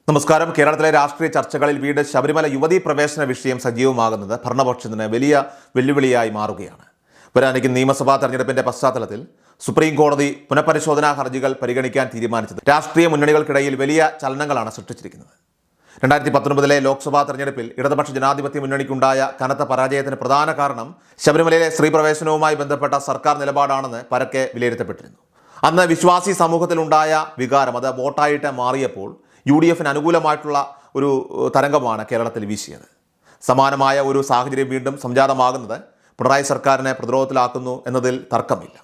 നമസ്കാരം. കേരളത്തിലെ രാഷ്ട്രീയ ചർച്ചകളിൽ വീണ്ടും ശബരിമല യുവതീ പ്രവേശന വിഷയം സജീവമാകുന്നത് ഭരണപക്ഷത്തിന് വലിയ വെല്ലുവിളിയായി മാറുകയാണ്. വരാനിരിക്കുന്ന നിയമസഭാ തെരഞ്ഞെടുപ്പിന്റെ പശ്ചാത്തലത്തിൽ സുപ്രീം കോടതി പുനഃപരിശോധനാ ഹർജികൾ പരിഗണിക്കാൻ തീരുമാനിച്ചത് രാഷ്ട്രീയ മുന്നണികൾക്കിടയിൽ വലിയ ചലനങ്ങളാണ് സൃഷ്ടിച്ചിരിക്കുന്നത്. 2019 ലോക്സഭാ തെരഞ്ഞെടുപ്പിൽ ഇടതുപക്ഷ ജനാധിപത്യ മുന്നണിക്കുണ്ടായ കനത്ത പരാജയത്തിന് പ്രധാന കാരണം ശബരിമലയിലെ സ്ത്രീ പ്രവേശനവുമായി ബന്ധപ്പെട്ട സർക്കാർ നിലപാടാണെന്ന് പരക്കെ വിലയിരുത്തപ്പെട്ടിരുന്നു. അന്ന് വിശ്വാസി സമൂഹത്തിലുണ്ടായ വികാരം അത് വോട്ടായിട്ട് മാറിയപ്പോൾ UDFന് അനുകൂലമായിട്ടുള്ള ഒരു തരംഗമാണ് കേരളത്തിൽ വീശിയത്. സമാനമായ ഒരു സാഹചര്യം വീണ്ടും സംജാതമാകുന്നത് പിണറായി സർക്കാരിനെ പ്രതിരോധത്തിലാക്കുന്നു എന്നതിൽ തർക്കമില്ല.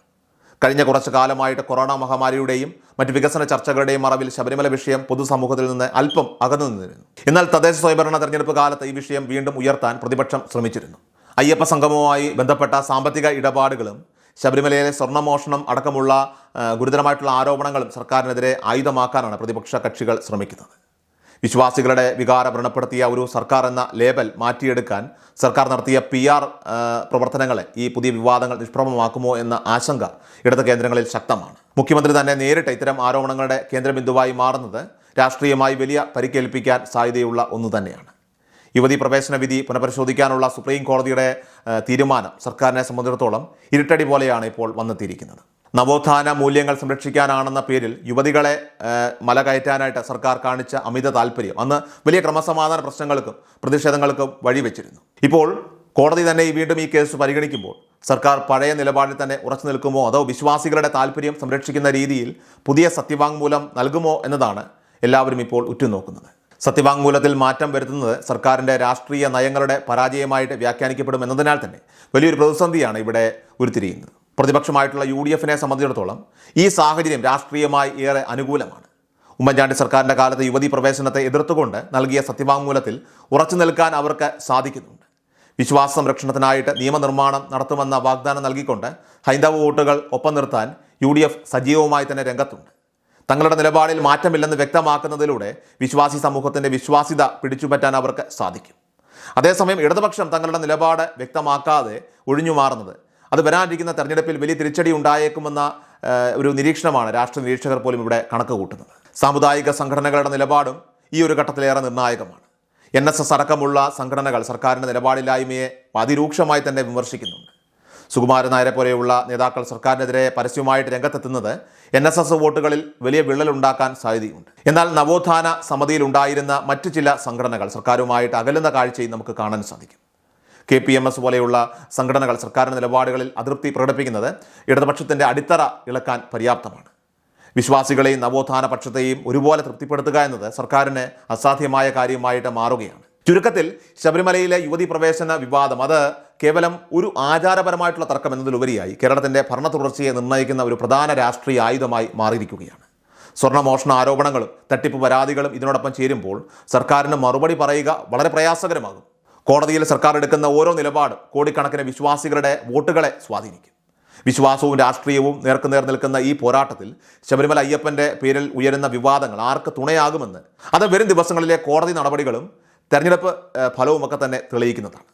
കഴിഞ്ഞ കുറച്ചു കാലമായിട്ട് കൊറോണ മഹാമാരിയുടെയും മറ്റ് വികസന ചർച്ചകളുടെയും മറവിൽ ശബരിമല വിഷയം പൊതുസമൂഹത്തിൽ നിന്ന് അല്പം അകന്നു നിന്നിരുന്നു. എന്നാൽ തദ്ദേശ സ്വയംഭരണ തെരഞ്ഞെടുപ്പ് കാലത്ത് ഈ വിഷയം വീണ്ടും ഉയർത്താൻ പ്രതിപക്ഷം ശ്രമിച്ചിരുന്നു. അയ്യപ്പ സംഗമവുമായി ബന്ധപ്പെട്ട സാമ്പത്തിക ഇടപാടുകളും ശബരിമലയിലെ സ്വർണ്ണമോഷണം അടക്കമുള്ള ഗുരുതരമായിട്ടുള്ള ആരോപണങ്ങളും സർക്കാരിനെതിരെ ആയുധമാക്കാനാണ് പ്രതിപക്ഷ കക്ഷികൾ ശ്രമിക്കുന്നത്. വിശ്വാസികളുടെ വികാരം വ്രണപ്പെടുത്തിയ ഒരു സർക്കാർ എന്ന ലേബൽ മാറ്റിയെടുക്കാൻ സർക്കാർ നടത്തിയ PR പ്രവർത്തനങ്ങളെ ഈ പുതിയ വിവാദങ്ങൾ നിഷ്പ്രഭമാക്കുമോ എന്ന ആശങ്ക ഇടത് കേന്ദ്രങ്ങളിൽ ശക്തമാണ്. മുഖ്യമന്ത്രി തന്നെ നേരിട്ട് ഇത്തരം ആരോപണങ്ങളുടെ കേന്ദ്രബിന്ദുവായി മാറുന്നത് രാഷ്ട്രീയമായി വലിയ പരിക്കേൽപ്പിക്കാൻ സാധ്യതയുള്ള ഒന്നു തന്നെയാണ്. യുവതീ പ്രവേശന വിധി പുനഃപരിശോധിക്കാനുള്ള സുപ്രീം കോടതിയുടെ തീരുമാനം സർക്കാരിനെ സംബന്ധിച്ചിടത്തോളം ഇരുട്ടടി പോലെയാണ് ഇപ്പോൾ വന്നെത്തിയിരിക്കുന്നത്. നവോത്ഥാന മൂല്യങ്ങൾ സംരക്ഷിക്കാനാണെന്ന പേരിൽ യുവതികളെ മല കയറ്റാനായിട്ട് സർക്കാർ കാണിച്ച അമിത താല്പര്യം അന്ന് വലിയ ക്രമസമാധാന പ്രശ്നങ്ങൾക്കും പ്രതിഷേധങ്ങൾക്കും വഴിവെച്ചിരുന്നു. ഇപ്പോൾ കോടതി തന്നെ വീണ്ടും ഈ കേസ് പരിഗണിക്കുമ്പോൾ സർക്കാർ പഴയ നിലപാടിൽ തന്നെ ഉറച്ചു നിൽക്കുമോ അതോ വിശ്വാസികളുടെ താല്പര്യം സംരക്ഷിക്കുന്ന രീതിയിൽ പുതിയ സത്യവാങ്മൂലം നൽകുമോ എന്നതാണ് എല്ലാവരും ഇപ്പോൾ ഉറ്റുനോക്കുന്നത്. സത്യവാങ്മൂലത്തിൽ മാറ്റം വരുത്തുന്നത് സർക്കാരിൻ്റെ രാഷ്ട്രീയ നയങ്ങളുടെ പരാജയമായിട്ട് വ്യാഖ്യാനിക്കപ്പെടും എന്നതിനാൽ തന്നെ വലിയൊരു പ്രതിസന്ധിയാണ് ഇവിടെ ഉരുത്തിരിയുന്നത്. പ്രതിപക്ഷമായിട്ടുള്ള UDFനെ സംബന്ധിച്ചിടത്തോളം ഈ സാഹചര്യം രാഷ്ട്രീയമായി ഏറെ അനുകൂലമാണ്. ഉമ്മൻചാണ്ടി സർക്കാരിൻ്റെ കാലത്ത് യുവതീ പ്രവേശനത്തെ എതിർത്തുകൊണ്ട് നൽകിയ സത്യവാങ്മൂലത്തിൽ ഉറച്ചു നിൽക്കാൻ അവർക്ക് സാധിക്കുന്നുണ്ട്. വിശ്വാസ സംരക്ഷണത്തിനായിട്ട് നിയമനിർമ്മാണം നടത്തുമെന്ന വാഗ്ദാനം നൽകിക്കൊണ്ട് ഹൈന്ദവ വോട്ടുകൾ ഒപ്പം നിർത്താൻ UDF സജീവമായി തന്നെ രംഗത്തുണ്ട്. തങ്ങളുടെ നിലപാടിൽ മാറ്റമില്ലെന്ന് വ്യക്തമാക്കുന്നതിലൂടെ വിശ്വാസി സമൂഹത്തിൻ്റെ വിശ്വാസ്യത പിടിച്ചുപറ്റാൻ അവർക്ക് സാധിക്കും. അതേസമയം ഇടതുപക്ഷം തങ്ങളുടെ നിലപാട് വ്യക്തമാക്കാതെ ഒഴിഞ്ഞു മാറുന്നത് അത് വരാനിരിക്കുന്ന തെരഞ്ഞെടുപ്പിൽ വലിയ തിരിച്ചടി ഉണ്ടായേക്കുമെന്ന ഒരു നിരീക്ഷണമാണ് രാഷ്ട്രീയ നിരീക്ഷകർ പോലും ഇവിടെ കണക്ക് കൂട്ടുന്നത്. സാമുദായിക സംഘടനകളുടെ നിലപാടും ഈ ഒരു ഘട്ടത്തിലേറെ നിർണായകമാണ്. NSS അടക്കമുള്ള സംഘടനകൾ സർക്കാരിൻ്റെ നിലപാടില്ലായ്മയെ അതിരൂക്ഷമായി തന്നെ വിമർശിക്കുന്നുണ്ട്. സുകുമാരൻ നായരെ പോലെയുള്ള നേതാക്കൾ സർക്കാരിനെതിരെ പരസ്യമായിട്ട് രംഗത്തെത്തുന്നത് NSS വോട്ടുകളിൽ വലിയ വിള്ളലുണ്ടാക്കാൻ സാധ്യതയുണ്ട്. എന്നാൽ നവോത്ഥാന സമിതിയിലുണ്ടായിരുന്ന മറ്റു ചില സംഘടനകൾ സർക്കാരുമായിട്ട് അകലുന്ന കാഴ്ചയും നമുക്ക് കാണാൻ സാധിക്കും. KPMS പോലെയുള്ള സംഘടനകൾ സർക്കാരിൻ്റെ നിലപാടുകളിൽ അതൃപ്തി പ്രകടിപ്പിക്കുന്നത് ഇടതുപക്ഷത്തിൻ്റെ അടിത്തറ ഇളക്കാൻ പര്യാപ്തമാണ്. വിശ്വാസികളെയും നവോത്ഥാന പക്ഷത്തെയും ഒരുപോലെ തൃപ്തിപ്പെടുത്തുക എന്നത് സർക്കാരിന് അസാധ്യമായ കാര്യമായിട്ട് മാറുകയാണ്. ചുരുക്കത്തിൽ ശബരിമലയിലെ യുവതീ പ്രവേശന വിവാദം അത് കേവലം ഒരു ആചാരപരമായിട്ടുള്ള തർക്കം എന്നതിലുപരിയായി കേരളത്തിൻ്റെ ഭരണ തുടർച്ചയെ നിർണ്ണയിക്കുന്ന ഒരു പ്രധാന രാഷ്ട്രീയ ആയുധമായി മാറിയിരിക്കുകയാണ്. സ്വർണ്ണമോഷണ ആരോപണങ്ങളും തട്ടിപ്പ് പരാതികളും ഇതിനോടൊപ്പം ചേരുമ്പോൾ സർക്കാരിന് മറുപടി പറയുക വളരെ പ്രയാസകരമാകും. കോടതിയിൽ സർക്കാർ എടുക്കുന്ന ഓരോ നിലപാടും കോടിക്കണക്കിന് വിശ്വാസികളുടെ വോട്ടുകളെ സ്വാധീനിക്കും. വിശ്വാസവും രാഷ്ട്രീയവും നേർക്കുനേർ നിൽക്കുന്ന ഈ പോരാട്ടത്തിൽ ശബരിമല അയ്യപ്പൻ്റെ പേരിൽ ഉയരുന്ന വിവാദങ്ങൾ ആർക്ക് തുണയാകുമെന്ന് അത് വരും ദിവസങ്ങളിലെ കോടതി നടപടികളും തെരഞ്ഞെടുപ്പ് ഫലവുമൊക്കെ തന്നെ തെളിയിക്കുന്നതാണ്.